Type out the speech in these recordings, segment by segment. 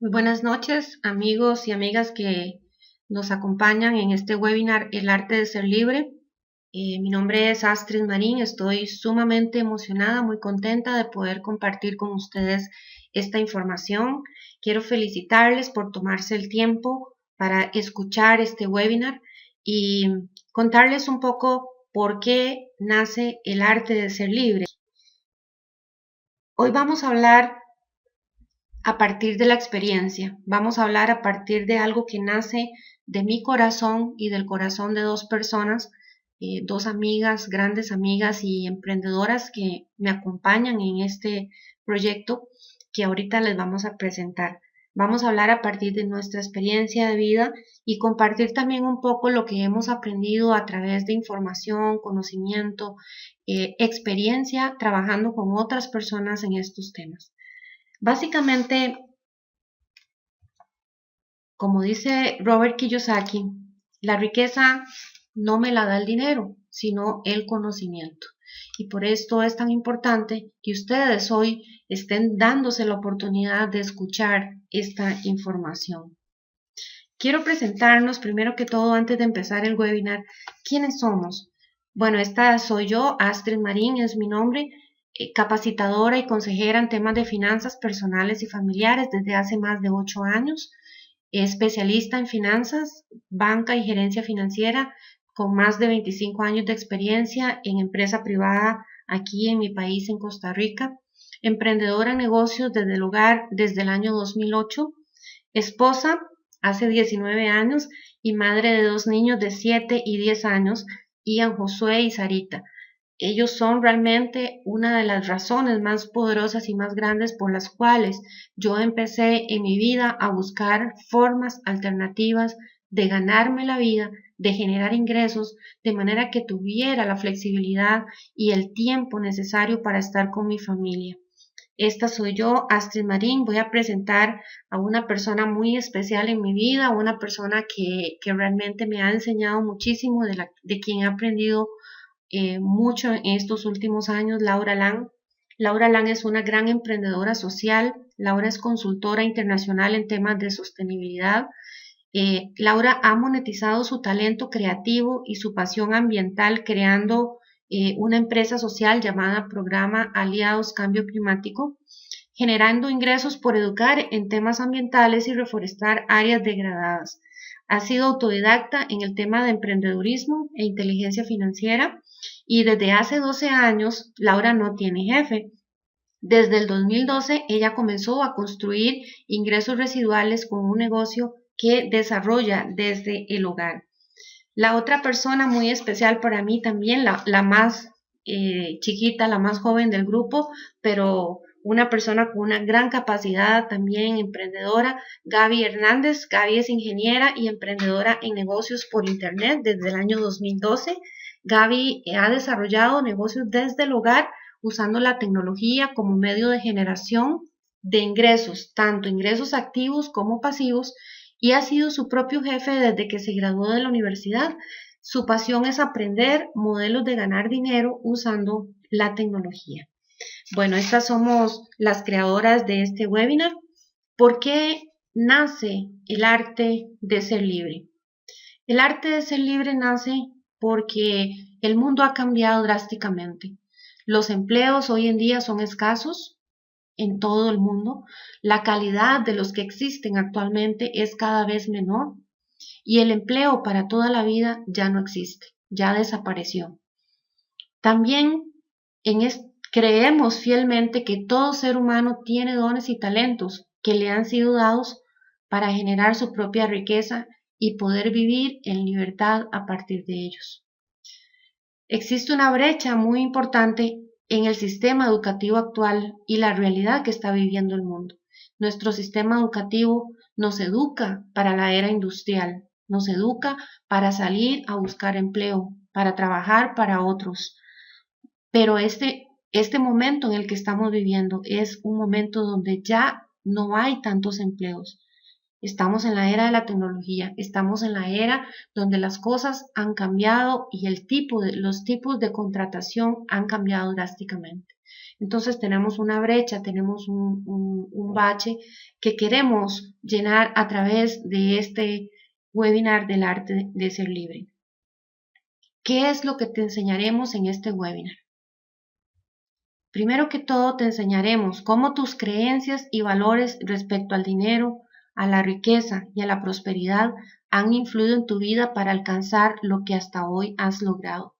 Muy buenas noches, amigos y amigas que nos acompañan en este webinar El arte de ser libre. Mi nombre es Astrid Marín, estoy sumamente emocionada, muy contenta de poder compartir con ustedes esta información. Quiero felicitarles por tomarse el tiempo para escuchar este webinar y contarles un poco por qué nace el arte de ser libre. Hoy vamos a hablar a partir de la experiencia. Vamos a hablar a partir de algo que nace de mi corazón y del corazón de dos personas, dos amigas, grandes amigas y emprendedoras que me acompañan en este proyecto que ahorita les vamos a presentar. Vamos a hablar a partir de nuestra experiencia de vida y compartir también un poco lo que hemos aprendido a través de información, conocimiento, experiencia trabajando con otras personas en estos temas. Básicamente, como dice Robert Kiyosaki, la riqueza no me la da el dinero, sino el conocimiento. Y por esto es tan importante que ustedes hoy estén dándose la oportunidad de escuchar esta información. Quiero presentarnos primero que todo, antes de empezar el webinar, ¿quiénes somos? Bueno, esta soy yo, Astrid Marín es mi nombre, capacitadora y consejera en temas de finanzas personales y familiares desde hace más de 8 años, especialista en finanzas, banca y gerencia financiera, con más de 25 años de experiencia en empresa privada aquí en mi país, en Costa Rica, emprendedora en negocios desde el hogar desde el año 2008, esposa hace 19 años y madre de dos niños de 7 y 10 años, Ian Josué y Sarita. Ellos son realmente una de las razones más poderosas y más grandes por las cuales yo empecé en mi vida a buscar formas alternativas de ganarme la vida, de generar ingresos, de manera que tuviera la flexibilidad y el tiempo necesario para estar con mi familia. Esta soy yo, Astrid Marín. Voy a presentar a una persona muy especial en mi vida, una persona que realmente me ha enseñado muchísimo, de quien he aprendido mucho en estos últimos años, Laura Lang. Laura Lang es una gran emprendedora social. Laura es consultora internacional en temas de sostenibilidad. Laura ha monetizado su talento creativo y su pasión ambiental creando una empresa social llamada Programa Aliados Cambio Climático, generando ingresos por educar en temas ambientales y reforestar áreas degradadas. Ha sido autodidacta en el tema de emprendedurismo e inteligencia financiera y desde hace 12 años Laura no tiene jefe. Desde el 2012 ella comenzó a construir ingresos residuales con un negocio que desarrolla desde el hogar. La otra persona muy especial para mí también, la más chiquita, la más joven del grupo, pero una persona con una gran capacidad también emprendedora, Gaby Hernández. Gaby es ingeniera y emprendedora en negocios por internet desde el año 2012. Gaby ha desarrollado negocios desde el hogar usando la tecnología como medio de generación de ingresos, tanto ingresos activos como pasivos, y ha sido su propio jefe desde que se graduó de la universidad. Su pasión es aprender modelos de ganar dinero usando la tecnología. Bueno, estas somos las creadoras de este webinar. ¿Por qué nace el arte de ser libre? El arte de ser libre nace porque el mundo ha cambiado drásticamente. Los empleos hoy en día son escasos en todo el mundo. La calidad de los que existen actualmente es cada vez menor y el empleo para toda la vida ya no existe, ya desapareció. También creemos fielmente que todo ser humano tiene dones y talentos que le han sido dados para generar su propia riqueza y poder vivir en libertad a partir de ellos. Existe una brecha muy importante en el sistema educativo actual y la realidad que está viviendo el mundo. Nuestro sistema educativo nos educa para la era industrial, nos educa para salir a buscar empleo, para trabajar para otros. Pero este momento en el que estamos viviendo es un momento donde ya no hay tantos empleos. Estamos en la era de la tecnología, estamos en la era donde las cosas han cambiado y los tipos de contratación han cambiado drásticamente. Entonces tenemos una brecha, tenemos un bache que queremos llenar a través de este webinar del arte de ser libre. ¿Qué es lo que te enseñaremos en este webinar? Primero que todo, te enseñaremos cómo tus creencias y valores respecto al dinero, a la riqueza y a la prosperidad han influido en tu vida para alcanzar lo que hasta hoy has logrado.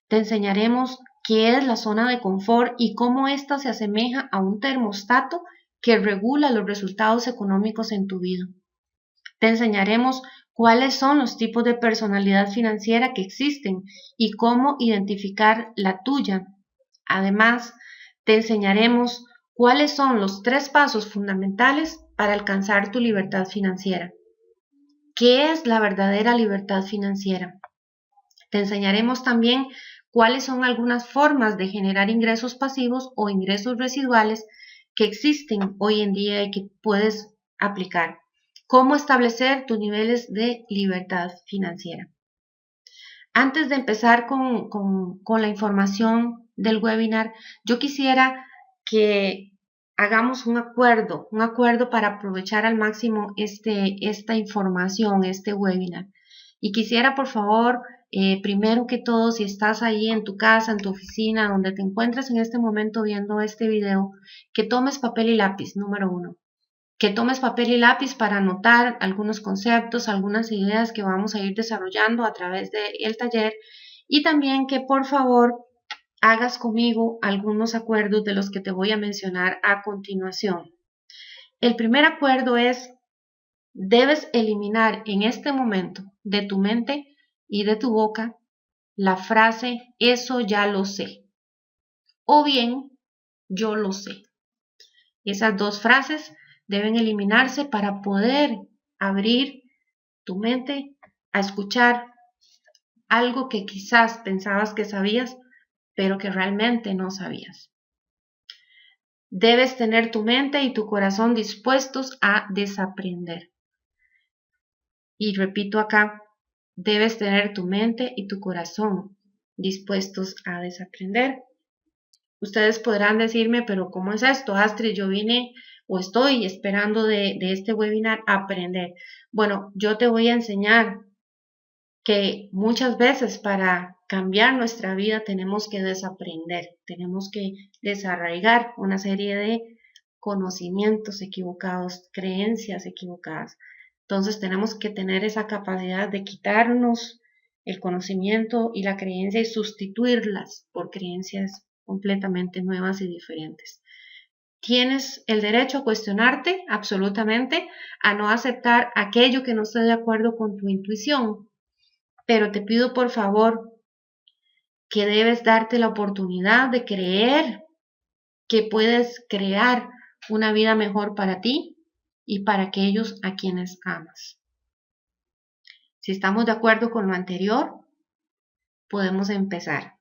Te enseñaremos qué es la zona de confort y cómo ésta se asemeja a un termostato que regula los resultados económicos en tu vida. Te enseñaremos cuáles son los tipos de personalidad financiera que existen y cómo identificar la tuya. Además, te enseñaremos cuáles son los 3 pasos fundamentales para alcanzar tu libertad financiera. ¿Qué es la verdadera libertad financiera? Te enseñaremos también cuáles son algunas formas de generar ingresos pasivos o ingresos residuales que existen hoy en día y que puedes aplicar. Cómo establecer tus niveles de libertad financiera. Antes de empezar con la información del webinar, yo quisiera que hagamos un acuerdo para aprovechar al máximo esta información, este webinar. Y quisiera, por favor, primero que todo, si estás ahí en tu casa, en tu oficina, donde te encuentras en este momento viendo este video, que tomes papel y lápiz, número 1. Que tomes papel y lápiz para anotar algunos conceptos, algunas ideas que vamos a ir desarrollando a través del taller, y también que por favor hagas conmigo algunos acuerdos de los que te voy a mencionar a continuación. El primer acuerdo es: debes eliminar en este momento de tu mente y de tu boca la frase "eso ya lo sé" o bien "yo lo sé". Esas 2 frases deben eliminarse para poder abrir tu mente a escuchar algo que quizás pensabas que sabías, pero que realmente no sabías. Debes tener tu mente y tu corazón dispuestos a desaprender. Y repito acá, debes tener tu mente y tu corazón dispuestos a desaprender. Ustedes podrán decirme, pero ¿cómo es esto, Astrid? Yo vine o estoy esperando de este webinar a aprender. Bueno, yo te voy a enseñar que muchas veces para cambiar nuestra vida tenemos que desaprender, tenemos que desarraigar una serie de conocimientos equivocados, creencias equivocadas. Entonces tenemos que tener esa capacidad de quitarnos el conocimiento y la creencia y sustituirlas por creencias completamente nuevas y diferentes. Tienes el derecho a cuestionarte absolutamente, a no aceptar aquello que no esté de acuerdo con tu intuición, pero te pido por favor que debes darte la oportunidad de creer que puedes crear una vida mejor para ti y para aquellos a quienes amas. Si estamos de acuerdo con lo anterior, podemos empezar.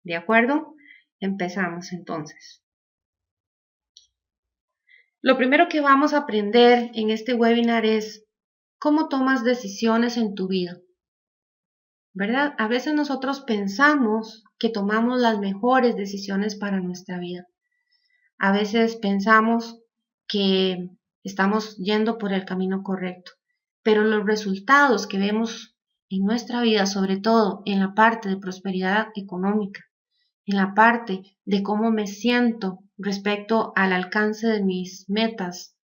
¿De acuerdo? Empezamos entonces. Lo primero que vamos a aprender en este webinar es cómo tomas decisiones en tu vida. ¿Verdad? A veces nosotros pensamos que tomamos las mejores decisiones para nuestra vida. A veces pensamos que estamos yendo por el camino correcto, pero los resultados que vemos en nuestra vida, sobre todo en la parte de prosperidad económica, en la parte de cómo me siento respecto al alcance de mis metas,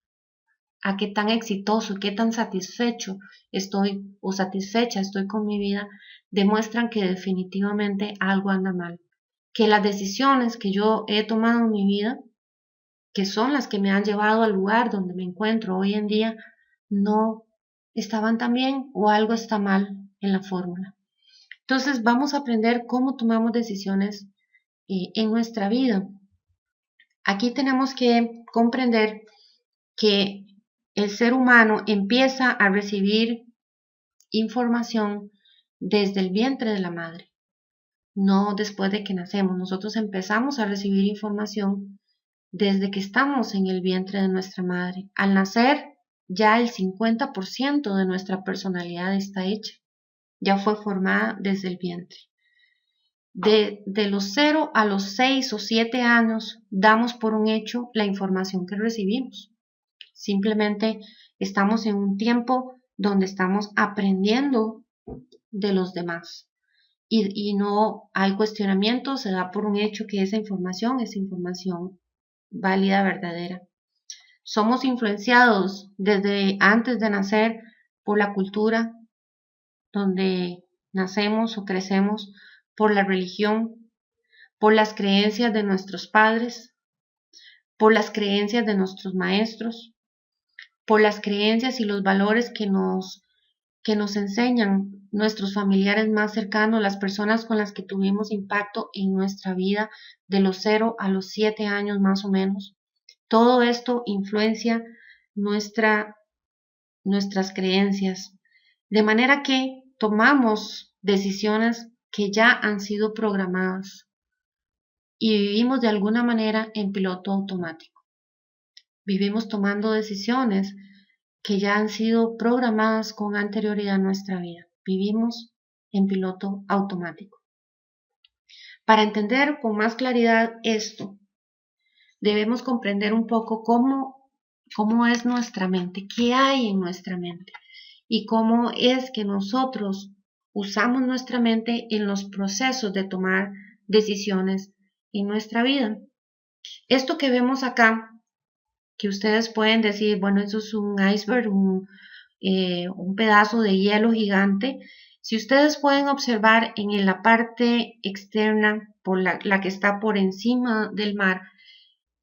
a qué tan exitoso, qué tan satisfecho estoy o satisfecha estoy con mi vida, demuestran que definitivamente algo anda mal, que las decisiones que yo he tomado en mi vida, que son las que me han llevado al lugar donde me encuentro hoy en día, no estaban tan bien o algo está mal en la fórmula. Entonces vamos a aprender cómo tomamos decisiones en nuestra vida. Aquí tenemos que comprender que el ser humano empieza a recibir información desde el vientre de la madre, no después de que nacemos. Nosotros empezamos a recibir información desde que estamos en el vientre de nuestra madre. Al nacer, ya el 50% de nuestra personalidad está hecha, ya fue formada desde el vientre. de los 0 a los 6 o 7 años damos por un hecho la información que recibimos. Simplemente estamos en un tiempo donde estamos aprendiendo de los demás y no hay cuestionamiento, se da por un hecho que esa información es información válida, verdadera. Somos influenciados desde antes de nacer por la cultura donde nacemos o crecemos, por la religión, por las creencias de nuestros padres, por las creencias de nuestros maestros, por las creencias y los valores que nos enseñan nuestros familiares más cercanos, las personas con las que tuvimos impacto en nuestra vida de los 0 a los 7 años más o menos. Todo esto influencia nuestras creencias, de manera que tomamos decisiones que ya han sido programadas y vivimos de alguna manera en piloto automático. Vivimos tomando decisiones que ya han sido programadas con anterioridad en nuestra vida. Vivimos en piloto automático. Para entender con más claridad esto, debemos comprender un poco cómo es nuestra mente, qué hay en nuestra mente y cómo es que nosotros usamos nuestra mente en los procesos de tomar decisiones en nuestra vida. Esto que vemos acá, que ustedes pueden decir, bueno, eso es un iceberg, un pedazo de hielo gigante. Si ustedes pueden observar en la parte externa, por la que está por encima del mar,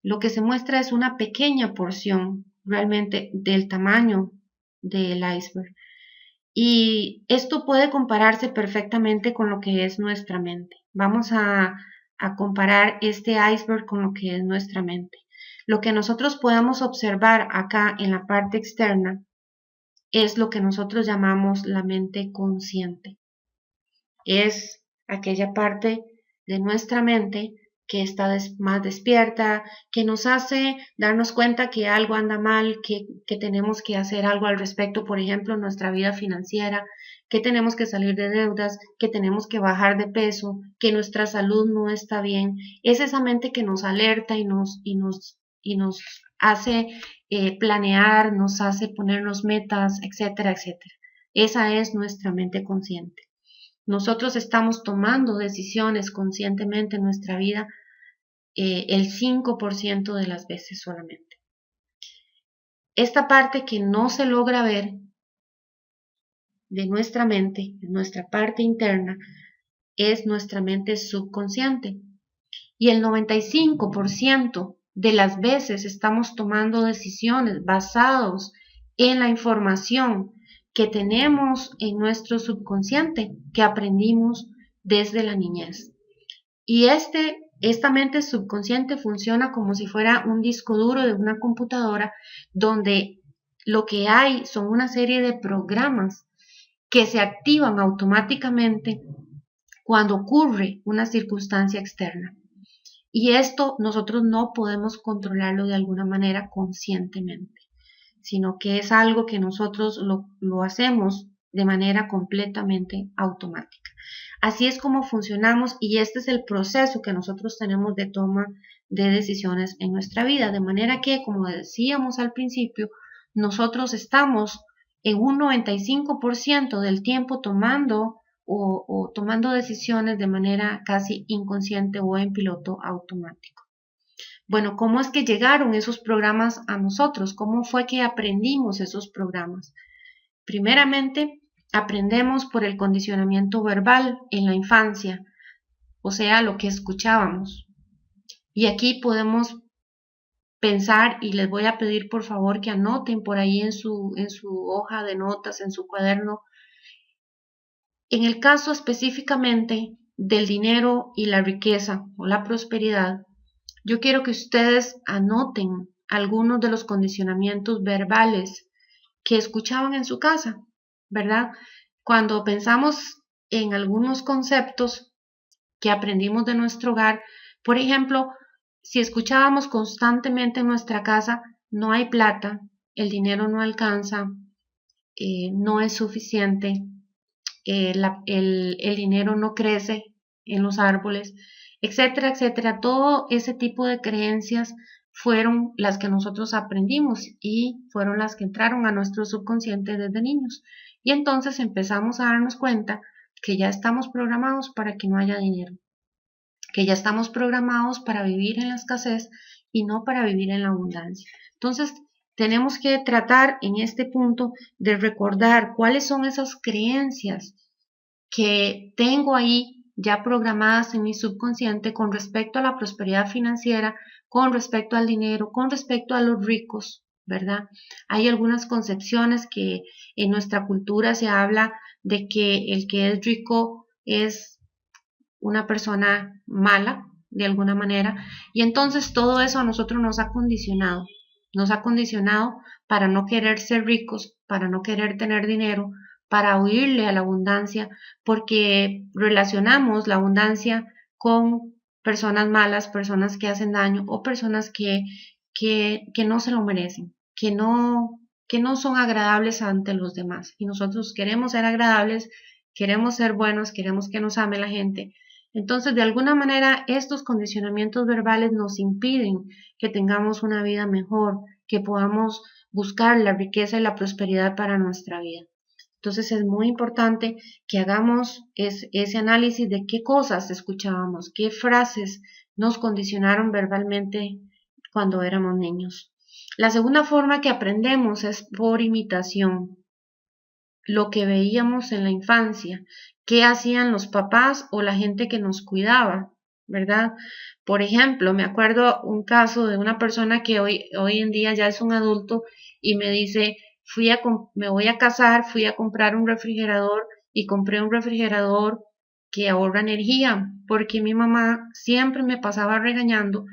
lo que se muestra es una pequeña porción realmente del tamaño del iceberg. Y esto puede compararse perfectamente con lo que es nuestra mente. Vamos a comparar este iceberg con lo que es nuestra mente. Lo que nosotros podemos observar acá en la parte externa es lo que nosotros llamamos la mente consciente. Es aquella parte de nuestra mente que está más despierta, que nos hace darnos cuenta que algo anda mal, que tenemos que hacer algo al respecto, por ejemplo, en nuestra vida financiera, que tenemos que salir de deudas, que tenemos que bajar de peso, que nuestra salud no está bien. Es esa mente que nos alerta y nos hace planear, nos hace ponernos metas, etcétera, etcétera. Esa es nuestra mente consciente. Nosotros estamos tomando decisiones conscientemente en nuestra vida el 5% de las veces solamente. Esta parte que no se logra ver de nuestra mente, nuestra parte interna, es nuestra mente subconsciente. Y el 95% de las veces estamos tomando decisiones basados en la información que tenemos en nuestro subconsciente, que aprendimos desde la niñez. Y esta mente subconsciente funciona como si fuera un disco duro de una computadora, donde lo que hay son una serie de programas que se activan automáticamente cuando ocurre una circunstancia externa. Y esto nosotros no podemos controlarlo de alguna manera conscientemente, sino que es algo que nosotros lo hacemos de manera completamente automática. Así es como funcionamos y este es el proceso que nosotros tenemos de toma de decisiones en nuestra vida. De manera que, como decíamos al principio, nosotros estamos en un 95% del tiempo tomando decisiones de manera casi inconsciente o en piloto automático. Bueno, ¿cómo es que llegaron esos programas a nosotros? ¿Cómo fue que aprendimos esos programas? Primeramente, aprendemos por el condicionamiento verbal en la infancia, o sea, lo que escuchábamos. Y aquí podemos pensar, y les voy a pedir por favor que anoten por ahí en su hoja de notas, en su cuaderno, en el caso específicamente del dinero y la riqueza o la prosperidad, yo quiero que ustedes anoten algunos de los condicionamientos verbales que escuchaban en su casa, ¿verdad? Cuando pensamos en algunos conceptos que aprendimos de nuestro hogar, por ejemplo, si escuchábamos constantemente en nuestra casa, no hay plata, el dinero no alcanza, no es suficiente, el dinero no crece, en los árboles, etcétera, etcétera. Todo ese tipo de creencias fueron las que nosotros aprendimos y fueron las que entraron a nuestro subconsciente desde niños. Y entonces empezamos a darnos cuenta que ya estamos programados para que no haya dinero, que ya estamos programados para vivir en la escasez y no para vivir en la abundancia. Entonces, tenemos que tratar en este punto de recordar cuáles son esas creencias que tengo ahí ya programadas en mi subconsciente con respecto a la prosperidad financiera, con respecto al dinero, con respecto a los ricos, ¿verdad? Hay algunas concepciones que en nuestra cultura se habla de que el que es rico es una persona mala, de alguna manera, y entonces todo eso a nosotros nos ha condicionado para no querer ser ricos, para no querer tener dinero, para huirle a la abundancia, porque relacionamos la abundancia con personas malas, personas que hacen daño o personas que no se lo merecen, que no son agradables ante los demás. Y nosotros queremos ser agradables, queremos ser buenos, queremos que nos ame la gente. Entonces, de alguna manera, estos condicionamientos verbales nos impiden que tengamos una vida mejor, que podamos buscar la riqueza y la prosperidad para nuestra vida. Entonces, es muy importante que hagamos ese análisis de qué cosas escuchábamos, qué frases nos condicionaron verbalmente cuando éramos niños. La segunda forma que aprendemos es por imitación, lo que veíamos en la infancia, qué hacían los papás o la gente que nos cuidaba, ¿verdad? Por ejemplo, me acuerdo un caso de una persona que hoy en día ya es un adulto y me dice, me voy a casar, fui a comprar un refrigerador y compré un refrigerador que ahorra energía, porque mi mamá siempre me pasaba regañando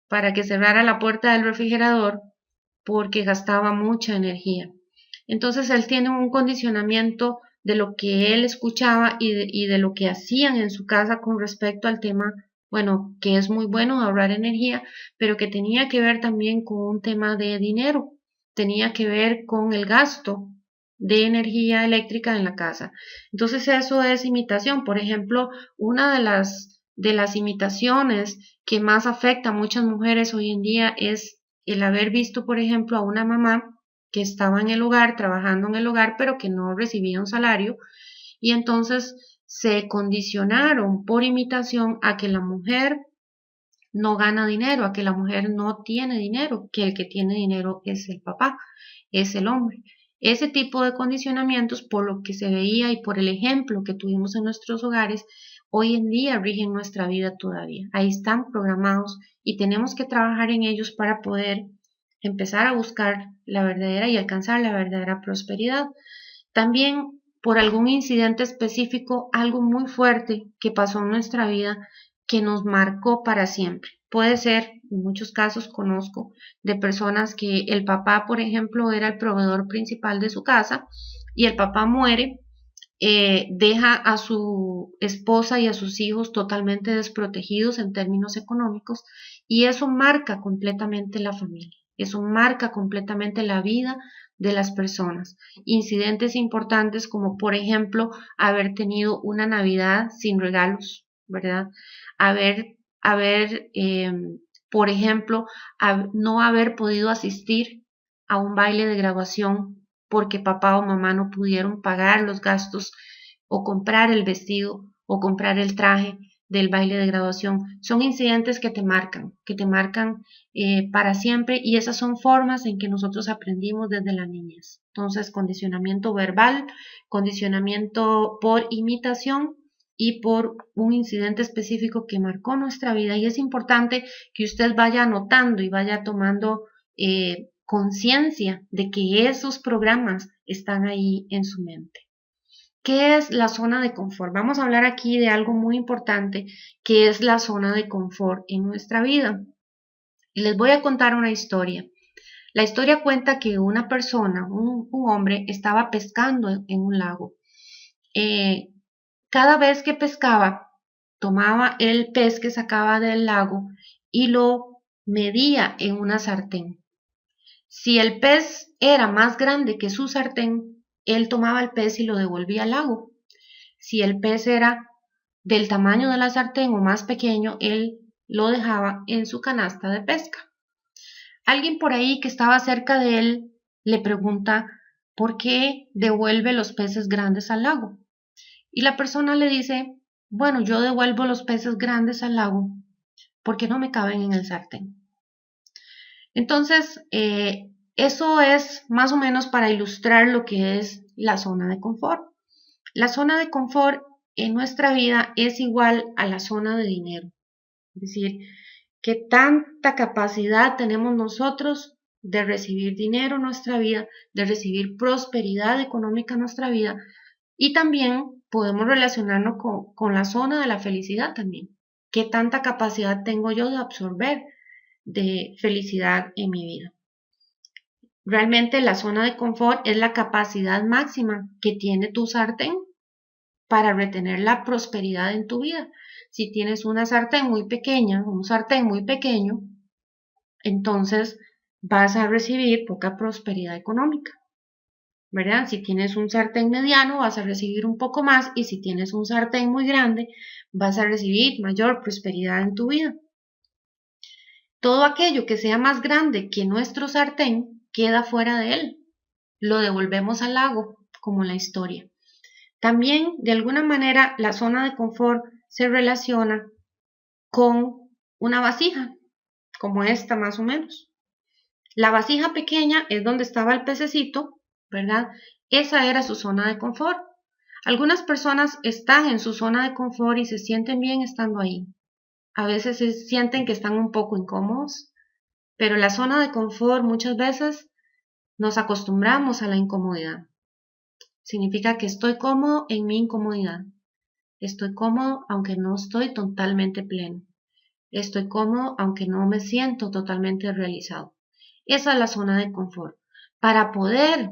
para que cerrara la puerta del refrigerador porque gastaba mucha energía. Entonces él tiene un condicionamiento de lo que él escuchaba y de lo que hacían en su casa con respecto al tema, bueno, que es muy bueno ahorrar energía, pero que tenía que ver también con un tema de dinero, tenía que ver con el gasto de energía eléctrica en la casa. Entonces eso es imitación. Por ejemplo, una de las imitaciones que más afecta a muchas mujeres hoy en día es el haber visto, por ejemplo, a una mamá que estaba en el hogar, trabajando en el hogar, pero que no recibía un salario, y entonces se condicionaron por imitación a que la mujer no gana dinero, a que la mujer no tiene dinero, que el que tiene dinero es el papá, es el hombre. Ese tipo de condicionamientos, por lo que se veía y por el ejemplo que tuvimos en nuestros hogares, hoy en día rigen nuestra vida todavía. Ahí están programados y tenemos que trabajar en ellos para poder empezar a buscar la verdadera y alcanzar la verdadera prosperidad. También por algún incidente específico, algo muy fuerte que pasó en nuestra vida que nos marcó para siempre. Puede ser, en muchos casos conozco de personas que el papá, por ejemplo, era el proveedor principal de su casa y el papá muere, deja a su esposa y a sus hijos totalmente desprotegidos en términos económicos y eso marca completamente la familia, eso marca completamente la vida de las personas. Incidentes importantes como por ejemplo haber tenido una Navidad sin regalos, ¿verdad? Por ejemplo, no haber podido asistir a un baile de graduación porque papá o mamá no pudieron pagar los gastos o comprar el vestido o comprar el traje del baile de graduación. Son incidentes que te marcan para siempre y esas son formas en que nosotros aprendimos desde la niñez. Entonces, condicionamiento verbal, condicionamiento por imitación y por un incidente específico que marcó nuestra vida. Y es importante que usted vaya anotando y vaya tomando conciencia de que esos programas están ahí en su mente. ¿Qué es la zona de confort? Vamos a hablar aquí de algo muy importante, que es la zona de confort en nuestra vida. Y les voy a contar una historia. La historia cuenta que una persona, un hombre, estaba pescando en un lago. Cada vez que pescaba, tomaba el pez que sacaba del lago y lo medía en una sartén. Si el pez era más grande que su sartén, él tomaba el pez y lo devolvía al lago. Si el pez era del tamaño de la sartén o más pequeño, él lo dejaba en su canasta de pesca. Alguien por ahí que estaba cerca de él le pregunta por qué devuelve los peces grandes al lago. Y la persona le dice, bueno, yo devuelvo los peces grandes al lago porque no me caben en el sartén. Entonces, eso es más o menos para ilustrar lo que es la zona de confort. La zona de confort en nuestra vida es igual a la zona de dinero. Es decir, qué tanta capacidad tenemos nosotros de recibir dinero en nuestra vida, de recibir prosperidad económica en nuestra vida, y también podemos relacionarnos con la zona de la felicidad también. ¿Qué tanta capacidad tengo yo de absorber de felicidad en mi vida? Realmente la zona de confort es la capacidad máxima que tiene tu sartén para retener la prosperidad en tu vida. Si tienes una sartén muy pequeña, un sartén muy pequeño, entonces vas a recibir poca prosperidad económica, ¿verdad? Si tienes un sartén mediano, vas a recibir un poco más, y si tienes un sartén muy grande, vas a recibir mayor prosperidad en tu vida. Todo aquello que sea más grande que nuestro sartén queda fuera de él. Lo devolvemos al lago, como la historia. También, de alguna manera, la zona de confort se relaciona con una vasija, como esta más o menos. La vasija pequeña es donde estaba el pececito, ¿verdad? Esa era su zona de confort. Algunas personas están en su zona de confort y se sienten bien estando ahí. A veces se sienten que están un poco incómodos, pero la zona de confort muchas veces nos acostumbramos a la incomodidad. Significa que estoy cómodo en mi incomodidad. Estoy cómodo aunque no estoy totalmente pleno. Estoy cómodo aunque no me siento totalmente realizado. Esa es la zona de confort. Para poder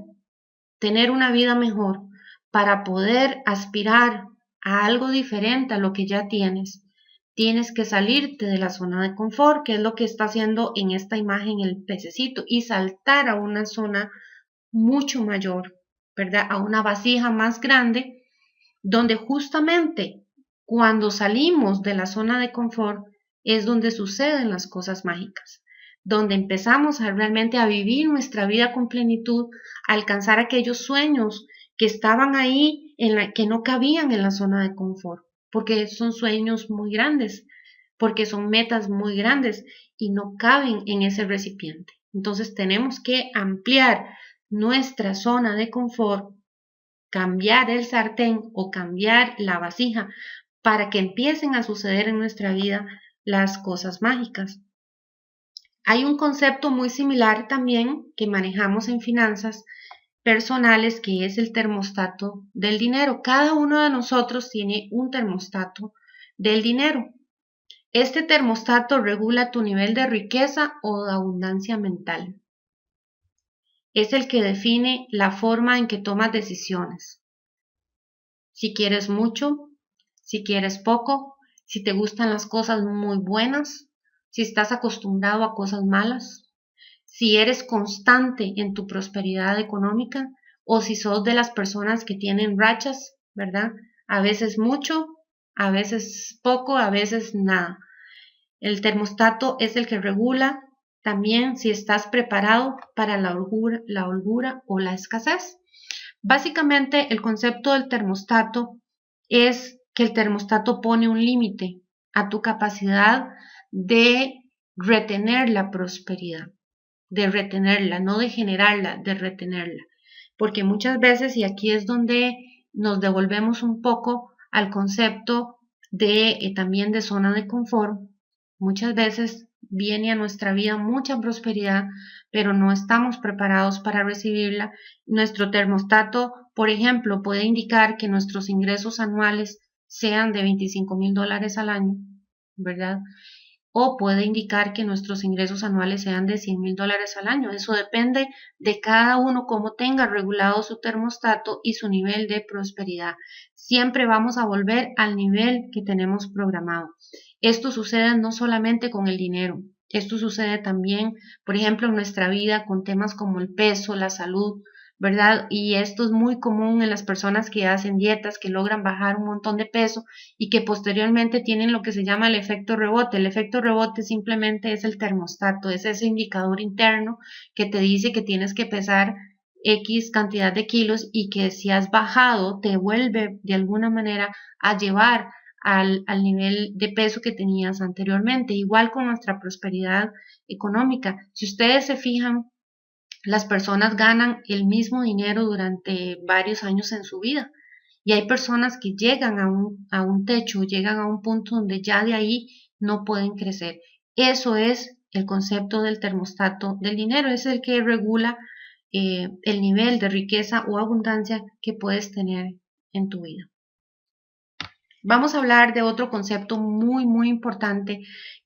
tener una vida mejor, para poder aspirar a algo diferente a lo que ya tienes, tienes que salirte de la zona de confort, que es lo que está haciendo en esta imagen el pececito, y saltar a una zona mucho mayor, ¿verdad? A una vasija más grande, donde justamente cuando salimos de la zona de confort es donde suceden las cosas mágicas, donde empezamos realmente a vivir nuestra vida con plenitud, a alcanzar aquellos sueños que estaban ahí, que no cabían en la zona de confort, porque son sueños muy grandes, porque son metas muy grandes y no caben en ese recipiente. Entonces tenemos que ampliar nuestra zona de confort, cambiar el sartén o cambiar la vasija para que empiecen a suceder en nuestra vida las cosas mágicas. Hay un concepto muy similar también que manejamos en finanzas personales, que es el termostato del dinero. Cada uno de nosotros tiene un termostato del dinero. Este termostato regula tu nivel de riqueza o de abundancia mental. Es el que define la forma en que tomas decisiones. Si quieres mucho, si quieres poco, si te gustan las cosas muy buenas, si estás acostumbrado a cosas malas, si eres constante en tu prosperidad económica o si sos de las personas que tienen rachas, ¿verdad? A veces mucho, a veces poco, a veces nada. El termostato es el que regula también si estás preparado para la holgura o la escasez. Básicamente, el concepto del termostato es que el termostato pone un límite a tu capacidad de retener la prosperidad, de retenerla, no de generarla, de retenerla. Porque muchas veces, y aquí es donde nos devolvemos un poco al concepto de también de zona de confort, muchas veces viene a nuestra vida mucha prosperidad, pero no estamos preparados para recibirla. Nuestro termostato, por ejemplo, puede indicar que nuestros ingresos anuales sean de $25,000 al año, ¿verdad? O puede indicar que nuestros ingresos anuales sean de $100,000 al año. Eso depende de cada uno, cómo tenga regulado su termostato y su nivel de prosperidad. Siempre vamos a volver al nivel que tenemos programado. Esto sucede no solamente con el dinero, esto sucede también, por ejemplo, en nuestra vida con temas como el peso, la salud, ¿verdad? Y esto es muy común en las personas que hacen dietas, que logran bajar un montón de peso y que posteriormente tienen lo que se llama el efecto rebote. El efecto rebote simplemente es el termostato, es ese indicador interno que te dice que tienes que pesar X cantidad de kilos y que si has bajado te vuelve de alguna manera a llevar al nivel de peso que tenías anteriormente. Igual con nuestra prosperidad económica. Si ustedes se fijan, las personas ganan el mismo dinero durante varios años en su vida y hay personas que llegan a un techo, llegan a un punto donde ya de ahí no pueden crecer. Eso es el concepto del termostato del dinero, es el que regula el nivel de riqueza o abundancia que puedes tener en tu vida. Vamos a hablar de otro concepto muy importante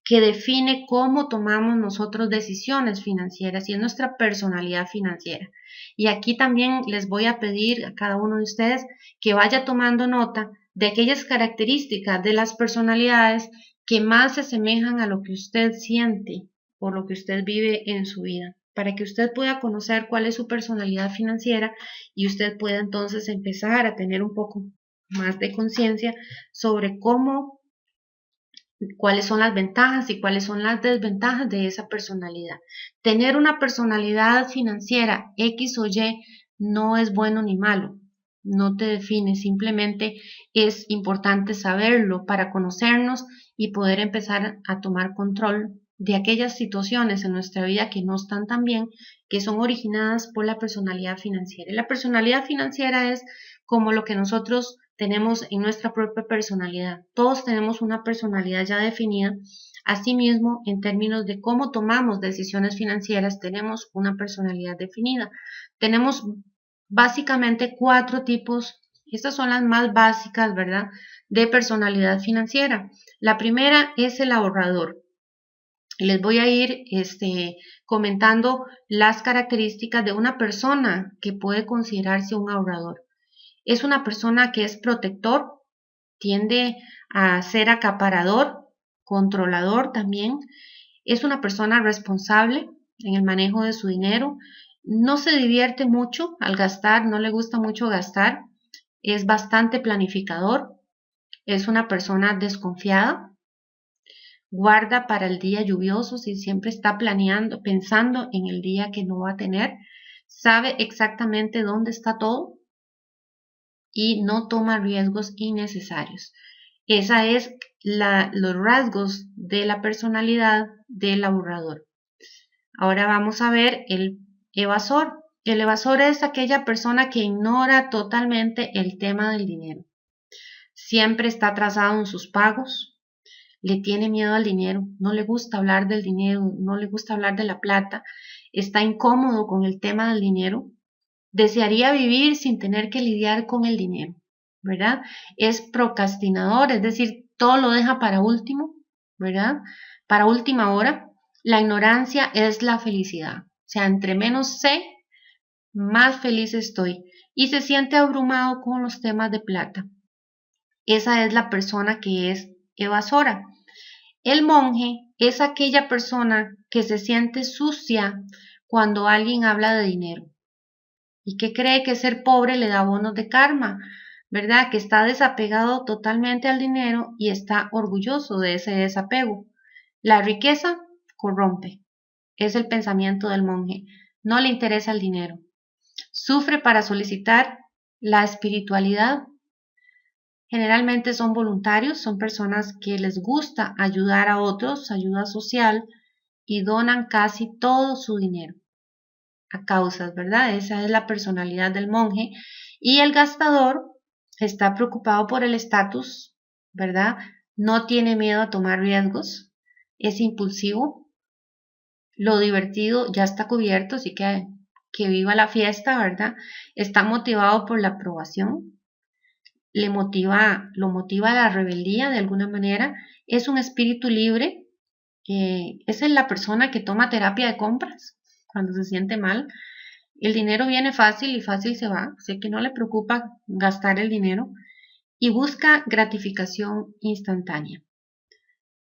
que define cómo tomamos nosotros decisiones financieras y es nuestra personalidad financiera. Y aquí también les voy a pedir a cada uno de ustedes que vaya tomando nota de aquellas características de las personalidades que más se asemejan a lo que usted siente o lo que usted vive en su vida, para que usted pueda conocer cuál es su personalidad financiera y usted pueda entonces empezar a tener un poco más de conciencia sobre cuáles son las ventajas y cuáles son las desventajas de esa personalidad. Tener una personalidad financiera X o Y no es bueno ni malo, no te define, simplemente es importante saberlo para conocernos y poder empezar a tomar control de aquellas situaciones en nuestra vida que no están tan bien, que son originadas por la personalidad financiera. Y la personalidad financiera es como lo que nosotros tenemos en nuestra propia personalidad. Todos tenemos una personalidad ya definida. Asimismo, en términos de cómo tomamos decisiones financieras, tenemos una personalidad definida. Tenemos básicamente 4 tipos, estas son las más básicas, ¿verdad?, de personalidad financiera. La primera es el ahorrador. Les voy a ir comentando las características de una persona que puede considerarse un ahorrador. Es una persona que es protector, tiende a ser acaparador, controlador también. Es una persona responsable en el manejo de su dinero. No se divierte mucho al gastar, no le gusta mucho gastar. Es bastante planificador. Es una persona desconfiada. Guarda para el día lluvioso, si siempre está planeando, pensando en el día que no va a tener. Sabe exactamente dónde está todo y no toma riesgos innecesarios. Esa es los rasgos de la personalidad del ahorrador. Ahora vamos a ver el evasor. El evasor es aquella persona que ignora totalmente el tema del dinero. Siempre está atrasado en sus pagos, le tiene miedo al dinero, no le gusta hablar del dinero, no le gusta hablar de la plata, está incómodo con el tema del dinero. Desearía vivir sin tener que lidiar con el dinero, ¿verdad? Es procrastinador, es decir, todo lo deja para último, ¿verdad? Para última hora. La ignorancia es la felicidad. O sea, entre menos sé, más feliz estoy. Y se siente abrumado con los temas de plata. Esa es la persona que es evasora. El monje es aquella persona que se siente sucia cuando alguien habla de dinero y que cree que ser pobre le da bonos de karma, ¿verdad? Que está desapegado totalmente al dinero y está orgulloso de ese desapego. La riqueza corrompe, es el pensamiento del monje, no le interesa el dinero. Sufre para solicitar la espiritualidad. Generalmente son voluntarios, son personas que les gusta ayudar a otros, ayuda social, y donan casi todo su dinero a causas, ¿verdad? Esa es la personalidad del monje. Y el gastador está preocupado por el estatus, ¿verdad? No tiene miedo a tomar riesgos, es impulsivo, lo divertido ya está cubierto, así que viva la fiesta, ¿verdad? Está motivado por la aprobación, lo motiva la rebeldía de alguna manera, es un espíritu libre, es la persona que toma terapia de compras cuando se siente mal. El dinero viene fácil y fácil se va, sé que no le preocupa gastar el dinero y busca gratificación instantánea.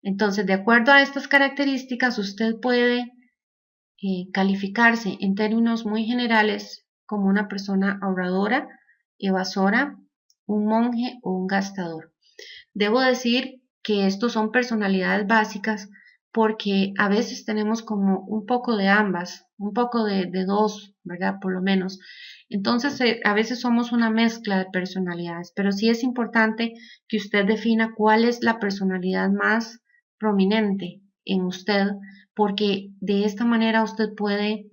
Entonces, de acuerdo a estas características, usted puede calificarse en términos muy generales como una persona ahorradora, evasora, un monje o un gastador. Debo decir que estos son personalidades básicas porque a veces tenemos como un poco de ambas, un poco de dos, ¿verdad? Por lo menos. Entonces, a veces somos una mezcla de personalidades, pero sí es importante que usted defina cuál es la personalidad más prominente en usted, porque de esta manera usted puede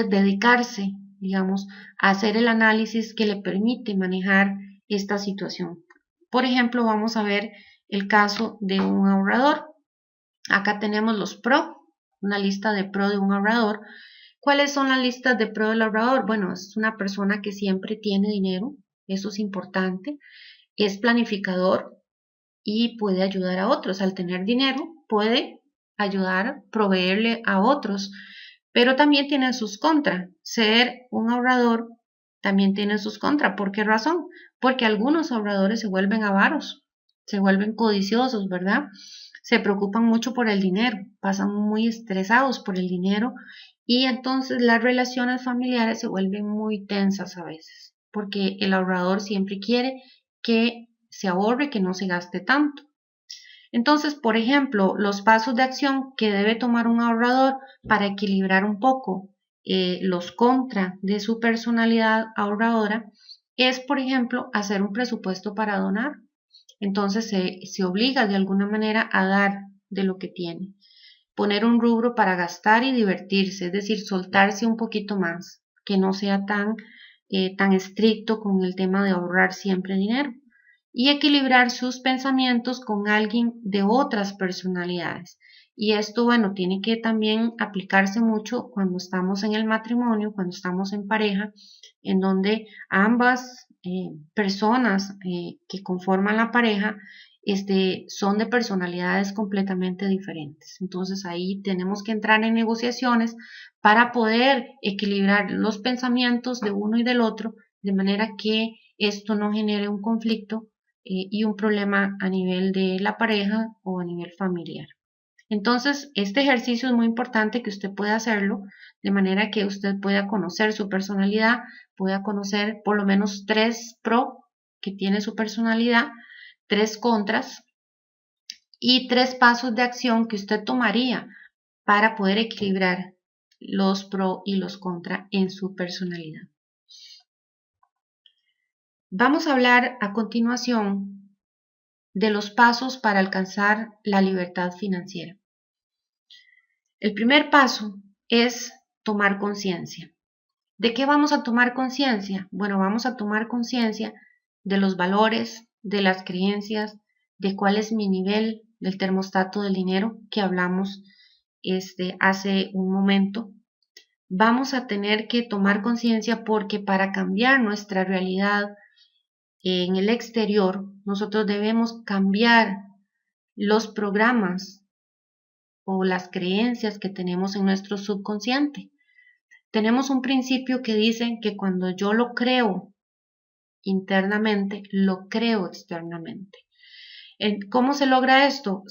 dedicarse, digamos, a hacer el análisis que le permite manejar esta situación. Por ejemplo, vamos a ver el caso de un ahorrador. Acá tenemos los pro, una lista de pro de un ahorrador. ¿Cuáles son las listas de pro del ahorrador? Bueno, es una persona que siempre tiene dinero, eso es importante, es planificador y puede ayudar a otros. Al tener dinero, puede ayudar, proveerle a otros, pero también tiene sus contras. Ser un ahorrador también tiene sus contras. ¿Por qué razón? Porque algunos ahorradores se vuelven avaros, se vuelven codiciosos, ¿verdad? Se preocupan mucho por el dinero, pasan muy estresados por el dinero y entonces las relaciones familiares se vuelven muy tensas a veces, porque el ahorrador siempre quiere que se ahorre, que no se gaste tanto. Entonces, por ejemplo, los pasos de acción que debe tomar un ahorrador para equilibrar un poco los contras de su personalidad ahorradora es, por ejemplo, hacer un presupuesto para donar. Entonces se obliga de alguna manera a dar de lo que tiene. Poner un rubro para gastar y divertirse, es decir, soltarse un poquito más, que no sea tan estricto con el tema de ahorrar siempre dinero. Y equilibrar sus pensamientos con alguien de otras personalidades. Y esto, bueno, tiene que también aplicarse mucho cuando estamos en el matrimonio, cuando estamos en pareja, en donde ambas personas que conforman la pareja son de personalidades completamente diferentes. Entonces ahí tenemos que entrar en negociaciones para poder equilibrar los pensamientos de uno y del otro, de manera que esto no genere un conflicto y un problema a nivel de la pareja o a nivel familiar. Entonces, este ejercicio es muy importante que usted pueda hacerlo de manera que usted pueda conocer su personalidad, pueda conocer por lo menos 3 pro que tiene su personalidad, 3 contras y 3 pasos de acción que usted tomaría para poder equilibrar los pro y los contra en su personalidad. Vamos a hablar a continuación de los pasos para alcanzar la libertad financiera. El primer paso es tomar conciencia. ¿De qué vamos a tomar conciencia? Bueno, vamos a tomar conciencia de los valores, de las creencias, de cuál es mi nivel del termostato del dinero que hablamos hace un momento. Vamos a tener que tomar conciencia porque para cambiar nuestra realidad en el exterior, nosotros debemos cambiar los programas o las creencias que tenemos en nuestro subconsciente. Tenemos un principio que dice que cuando yo lo creo internamente, lo creo externamente. ¿Cómo se logra esto?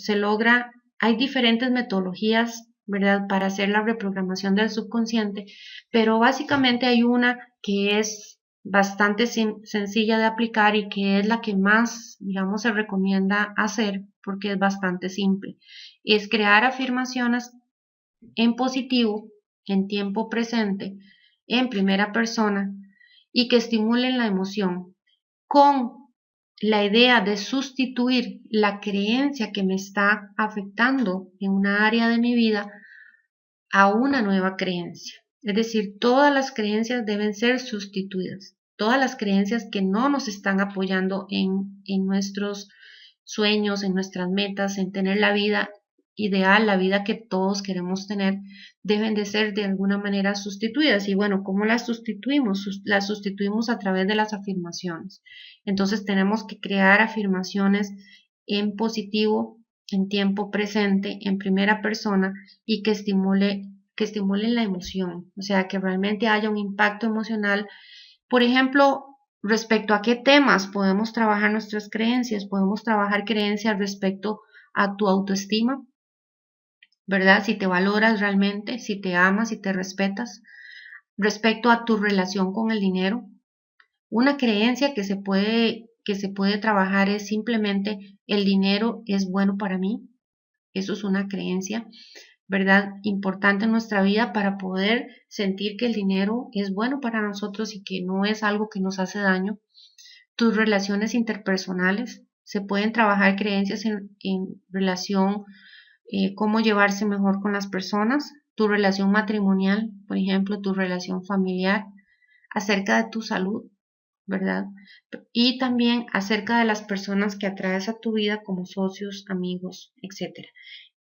Hay diferentes metodologías, ¿verdad?, para hacer la reprogramación del subconsciente, pero básicamente hay una que es bastante sencilla de aplicar y que es la que más, digamos, se recomienda hacer porque es bastante simple. Es crear afirmaciones en positivo, en tiempo presente, en primera persona y que estimulen la emoción con la idea de sustituir la creencia que me está afectando en una área de mi vida a una nueva creencia. Es decir, todas las creencias deben ser sustituidas. Todas las creencias que no nos están apoyando en nuestros sueños, en nuestras metas, en tener la vida ideal, la vida que todos queremos tener, deben de ser de alguna manera sustituidas. Y bueno, ¿cómo las sustituimos? Las sustituimos a través de las afirmaciones. Entonces tenemos que crear afirmaciones en positivo, en tiempo presente, en primera persona y que estimulen la emoción, o sea, que realmente haya un impacto emocional. Por ejemplo, respecto a qué temas podemos trabajar nuestras creencias, podemos trabajar creencias respecto a tu autoestima, ¿verdad? Si te valoras realmente, si te amas, si te respetas, respecto a tu relación con el dinero. Una creencia que se puede trabajar es simplemente el dinero es bueno para mí. Eso es una creencia, ¿verdad? Importante en nuestra vida para poder sentir que el dinero es bueno para nosotros y que no es algo que nos hace daño. Tus relaciones interpersonales, se pueden trabajar creencias en relación cómo llevarse mejor con las personas, tu relación matrimonial, por ejemplo, tu relación familiar, acerca de tu salud, ¿verdad? Y también acerca de las personas que atraes a tu vida como socios, amigos, etc.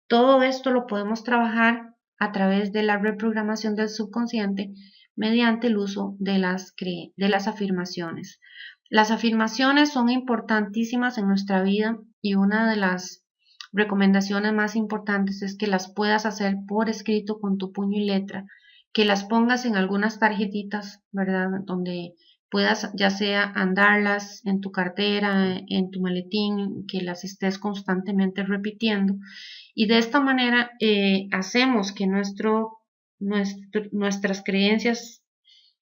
Todo esto lo podemos trabajar a través de la reprogramación del subconsciente mediante el uso de las afirmaciones. Las afirmaciones son importantísimas en nuestra vida y una de las recomendaciones más importantes es que las puedas hacer por escrito con tu puño y letra, que las pongas en algunas tarjetitas, ¿verdad? Donde puedas ya sea andarlas en tu cartera, en tu maletín, que las estés constantemente repitiendo. Y de esta manera hacemos que nuestras creencias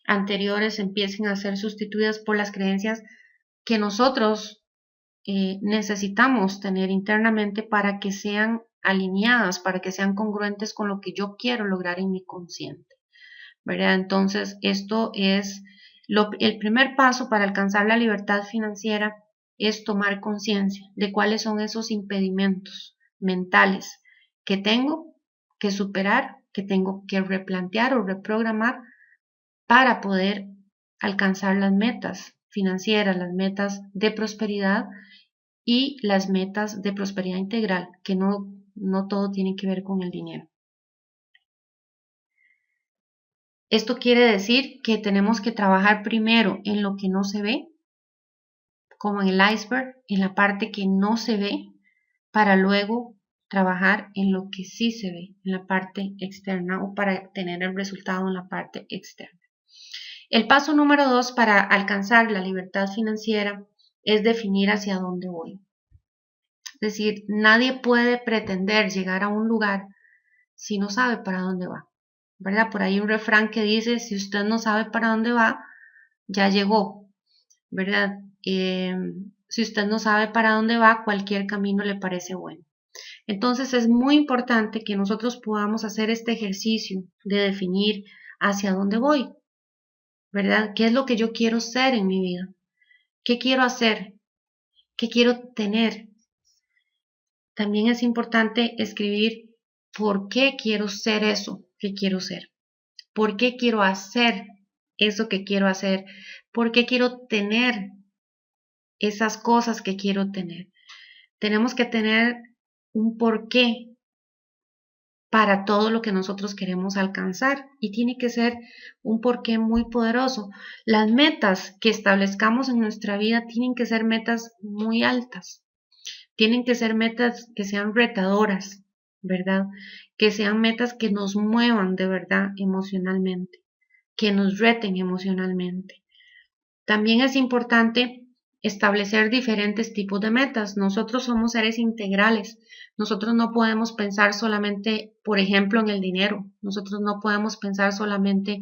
anteriores empiecen a ser sustituidas por las creencias que nosotros necesitamos tener internamente para que sean alineadas, para que sean congruentes con lo que yo quiero lograr en mi consciente, ¿verdad? Entonces, esto es el primer paso para alcanzar la libertad financiera, es tomar conciencia de cuáles son esos impedimentos mentales que tengo que superar, que tengo que replantear o reprogramar para poder alcanzar las metas financieras, las metas de prosperidad y las metas de prosperidad integral, que no todo tiene que ver con el dinero. Esto quiere decir que tenemos que trabajar primero en lo que no se ve, como en el iceberg, en la parte que no se ve, para luego trabajar en lo que sí se ve, en la parte externa o para tener el resultado en la parte externa. El paso número 2 para alcanzar la libertad financiera es definir hacia dónde voy. Es decir, nadie puede pretender llegar a un lugar si no sabe para dónde va, ¿verdad? Por ahí un refrán que dice, si usted no sabe para dónde va, ya llegó, ¿verdad? Si usted no sabe para dónde va, cualquier camino le parece bueno. Entonces es muy importante que nosotros podamos hacer este ejercicio de definir hacia dónde voy, ¿verdad? ¿Qué es lo que yo quiero ser en mi vida? ¿Qué quiero hacer? ¿Qué quiero tener? También es importante escribir por qué quiero ser eso que quiero ser. ¿Por qué quiero hacer eso que quiero hacer? ¿Por qué quiero tener esas cosas que quiero tener? Tenemos que tener un porqué para todo lo que nosotros queremos alcanzar y tiene que ser un porqué muy poderoso. Las metas que establezcamos en nuestra vida tienen que ser metas muy altas, tienen que ser metas que sean retadoras, ¿verdad? Que sean metas que nos muevan de verdad emocionalmente, que nos reten emocionalmente. También es importante establecer diferentes tipos de metas. Nosotros somos seres integrales. Nosotros no podemos pensar solamente, por ejemplo, en el dinero. Nosotros no podemos pensar solamente